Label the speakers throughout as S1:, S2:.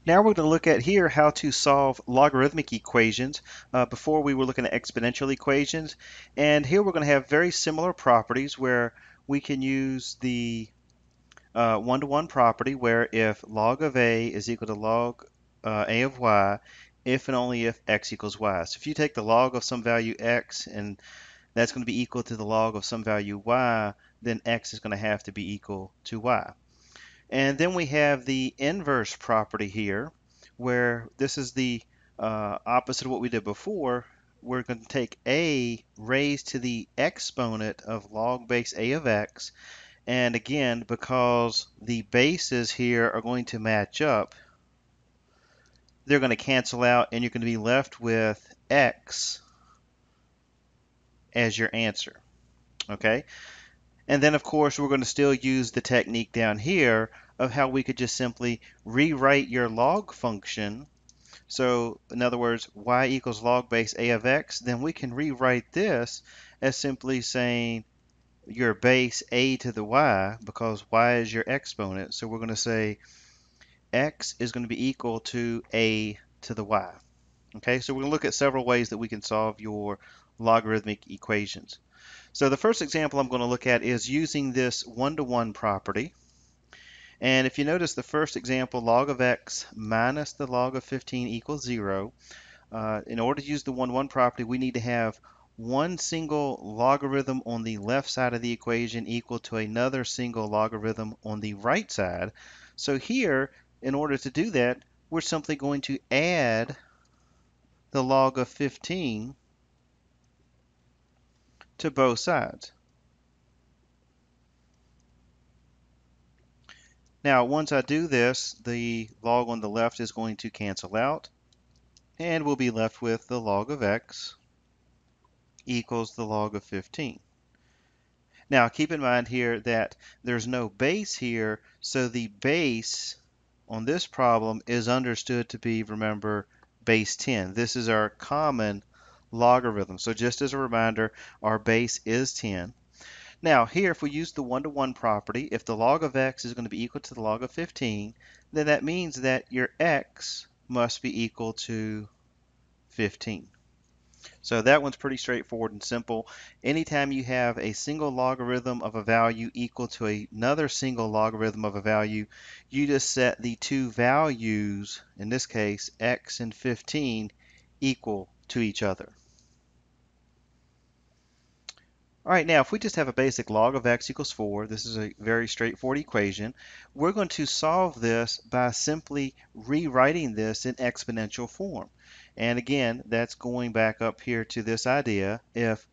S1: Now we're going to look at here how to solve logarithmic equations. Before we were looking at exponential equations, and here we're going to have very similar properties where we can use the one-to-one property where if log of a is equal to log a of y, if and only if x equals y. So if you take the log of some value x and that's going to be equal to the log of some value y, then x is going to have to be equal to y. And then we have the inverse property here, where this is the opposite of what we did before. We're going to take a raised to the exponent of log base a of x. And again, because the bases here are going to match up, they're going to cancel out, and you're going to be left with x as your answer. Okay? And then, of course, we're going to still use the technique down here of how we could just simply rewrite your log function. So, in other words, y equals log base a of x, then we can rewrite this as simply saying your base a to the y, because y is your exponent. So we're going to say x is going to be equal to a to the y. Okay, so we're going to look at several ways that we can solve your logarithmic equations. So the first example I'm going to look at is using this one-to-one property. And if you notice the first example, log of x minus the log of 15 equals 0. In order to use the one-to-one property, we need to have one single logarithm on the left side of the equation equal to another single logarithm on the right side. So here, in order to do that, we're simply going to add the log of 15 to both sides. Now, once I do this, the log on the left is going to cancel out, and we'll be left with the log of x equals the log of 15. Now, keep in mind here that there's no base here, so the base on this problem is understood to be, remember, base 10. This is our common logarithm. So just as a reminder, our base is 10. Now here, if we use the one-to-one property, if the log of x is going to be equal to the log of 15, then that means that your x must be equal to 15. So that one's pretty straightforward and simple. Anytime you have a single logarithm of a value equal to another single logarithm of a value, you just set the two values, in this case x and 15, equal to each other. All right, now if we just have a basic log of x equals 4, this is a very straightforward equation. We're going to solve this by simply rewriting this in exponential form. And again, that's going back up here to this idea. If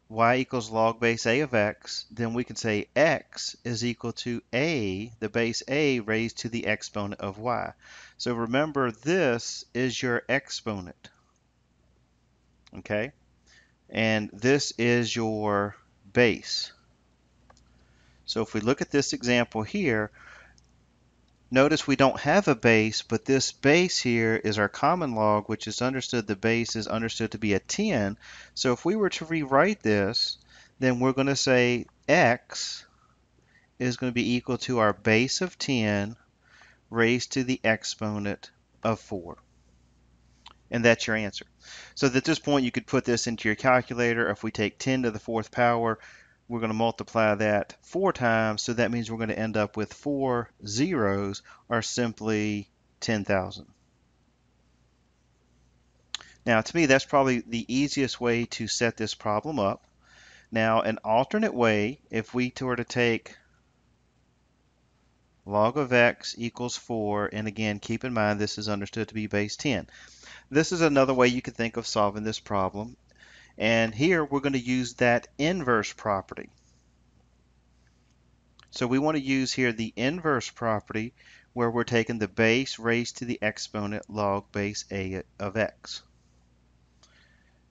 S1: y equals log base a of x, then we can say x is equal to a, the base a, raised to the exponent of y. So remember, this is your exponent, okay? And this is your base. So if we look at this example here, notice we don't have a base, but this base here is our common log, which is understood, the base is understood to be a 10. So if we were to rewrite this, then we're going to say x is going to be equal to our base of 10 raised to the exponent of 4. And that's your answer. So at this point, you could put this into your calculator. If we take 10 to the 4th power, we're going to multiply that 4 times. So that means we're going to end up with 4 zeros, or simply 10,000. Now, to me, that's probably the easiest way to set this problem up. Now, an alternate way, if we were to take log of x equals 4, and again, keep in mind this is understood to be base 10. This is another way you could think of solving this problem. And here we're going to use that inverse property. So we want to use here the inverse property where we're taking the base raised to the exponent log base a of x.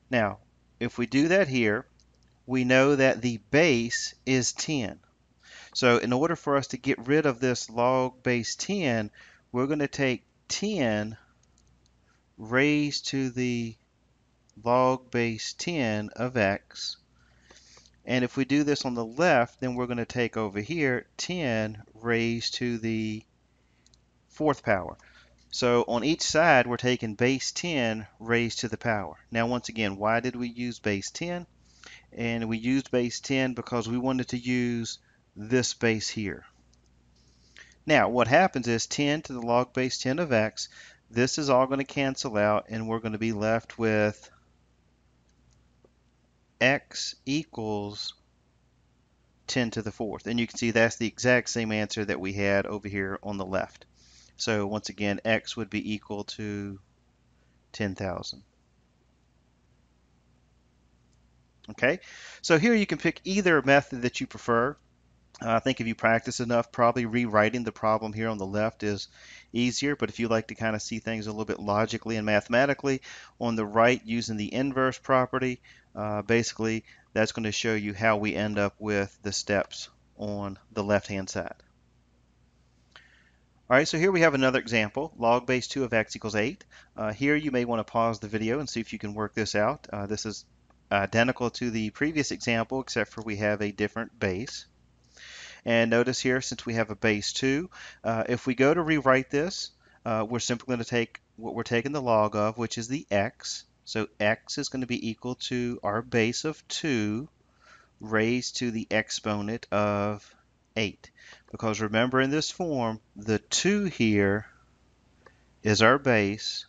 S1: Now, if we do that here, we know that the base is 10. So in order for us to get rid of this log base 10, we're going to take 10 raised to the log base 10 of x. And if we do this on the left, then we're going to take over here 10 raised to the 4th power. So on each side, we're taking base 10 raised to the power. Now, once again, why did we use base 10? And we used base 10 because we wanted to use this base here. Now, what happens is 10 to the log base 10 of x, this is all going to cancel out, and we're going to be left with x equals 10 to the fourth. And you can see that's the exact same answer that we had over here on the left. So once again, x would be equal to 10,000. Okay, so here you can pick either method that you prefer. I think if you practice enough, probably rewriting the problem here on the left is easier, but if you like to kind of see things a little bit logically and mathematically, on the right using the inverse property, basically that's going to show you how we end up with the steps on the left-hand side. All right, so here we have another example, log base 2 of x equals 8. Here you may want to pause the video and see if you can work this out. This is identical to the previous example, except for we have a different base. And notice here, since we have a base 2, if we go to rewrite this, we're simply going to take what we're taking the log of, which is the x. So x is going to be equal to our base of 2 raised to the exponent of 8. Because remember, in this form, the 2 here is our base.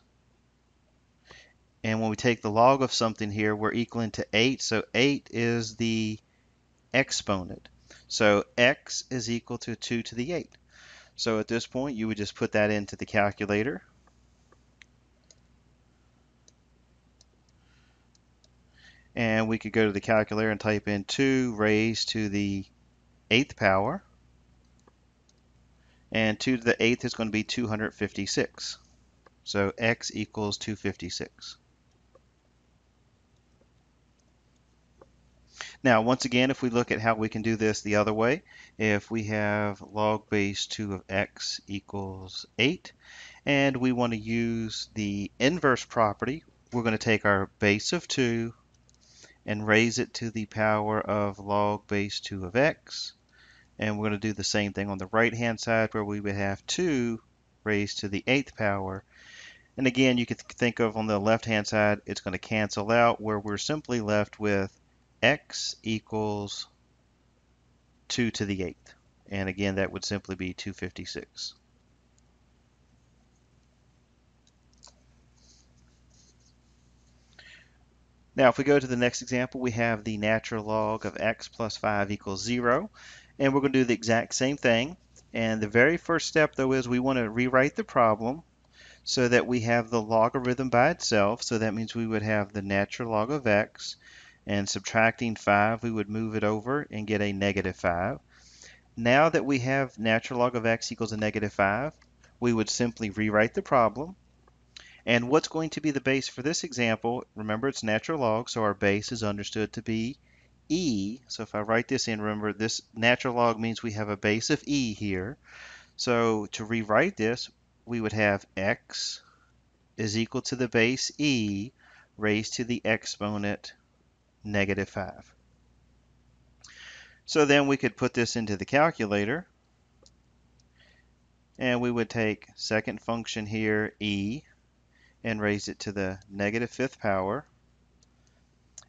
S1: And when we take the log of something here, we're equaling to 8. So 8 is the exponent. So x is equal to 2 to the 8. So at this point, you would just put that into the calculator. And we could go to the calculator and type in 2 raised to the 8th power. And 2 to the 8th is going to be 256. So x equals 256. Now, once again, if we look at how we can do this the other way, if we have log base 2 of x equals 8, and we want to use the inverse property, we're going to take our base of 2 and raise it to the power of log base 2 of x. And we're going to do the same thing on the right-hand side, where we would have 2 raised to the 8th power. And again, you could think of on the left-hand side, it's going to cancel out, where we're simply left with x equals 2 to the 8th. And again, that would simply be 256. Now, if we go to the next example, we have the natural log of x plus 5 equals 0. And we're going to do the exact same thing. And the very first step, though, is we want to rewrite the problem so that we have the logarithm by itself. So that means we would have the natural log of x, and subtracting 5, we would move it over and get a negative 5. Now that we have natural log of x equals a negative 5, we would simply rewrite the problem. And what's going to be the base for this example? Remember, it's natural log, so our base is understood to be e. So if I write this in, remember, this natural log means we have a base of e here. So to rewrite this, we would have x is equal to the base e raised to the exponent negative 5. So then we could put this into the calculator, and we would take second function here, e, and raise it to the negative 5th power.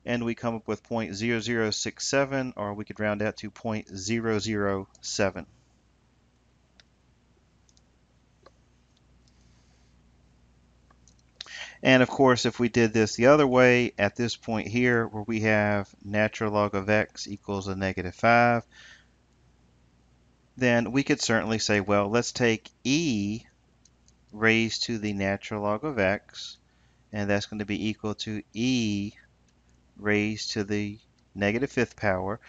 S1: And we come up with 0.0067, or we could round out to 0.007. And of course, if we did this the other way, at this point here, where we have natural log of x equals a negative 5, then we could certainly say, well, let's take e raised to the natural log of x, and that's going to be equal to e raised to the negative 5th power.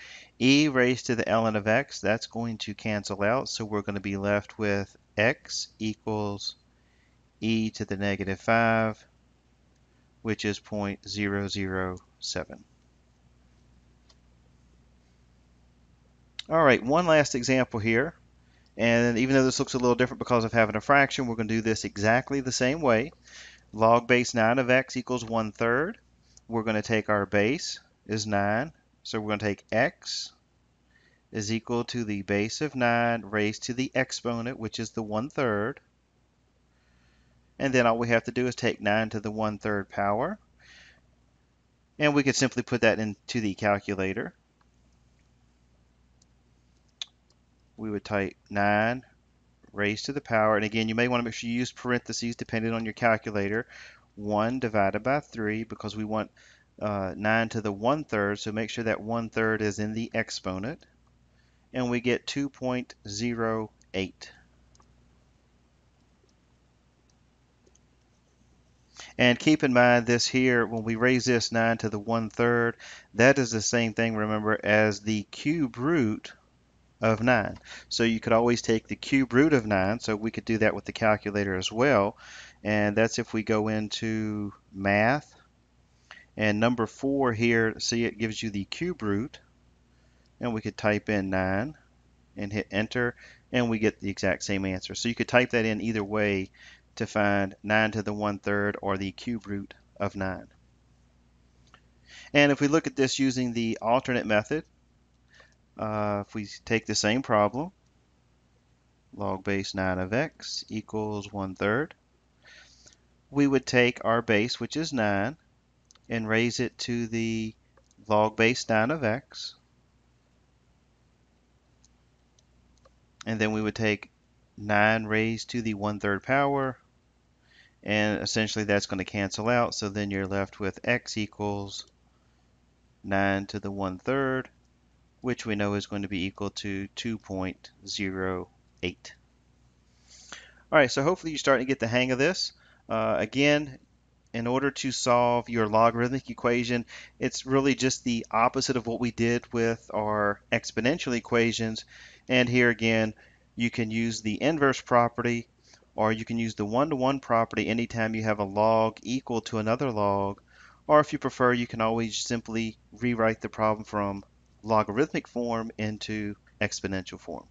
S1: E raised to the ln of x, that's going to cancel out, so we're going to be left with x equals e to the negative 5, which is 0.007. All right, one last example here. And even though this looks a little different because of having a fraction, we're going to do this exactly the same way. Log base 9 of x equals 1/3. We're going to take our base is 9. So we're going to take x is equal to the base of 9 raised to the exponent, which is the 1/3. And then all we have to do is take 9 to the 1/3 power. And we could simply put that into the calculator. We would type 9 raised to the power. And again, you may want to make sure you use parentheses depending on your calculator. 1 divided by 3 because we want 9 to the 1/3. So make sure that 1/3 is in the exponent. And we get 2.08. And keep in mind this here, when we raise this 9 to the 1/3, that is the same thing, remember, as the cube root of 9. So you could always take the cube root of 9, so we could do that with the calculator as well. And that's if we go into math, and number 4 here, see it gives you the cube root, and we could type in 9 and hit enter, and we get the exact same answer. So you could type that in either way to find 9 to the 1/3 or the cube root of 9. And if we look at this using the alternate method, if we take the same problem, log base 9 of x equals 1/3, we would take our base, which is 9, and raise it to the log base 9 of x. And then we would take 9 raised to the 1/3 power, and essentially that's going to cancel out. So then you're left with x equals 9 to the 1/3, which we know is going to be equal to 2.08. All right, so hopefully you're starting to get the hang of this. Again, in order to solve your logarithmic equation, it's really just the opposite of what we did with our exponential equations. And here again, you can use the inverse property, or you can use the one-to-one property anytime you have a log equal to another log. Or if you prefer, you can always simply rewrite the problem from logarithmic form into exponential form.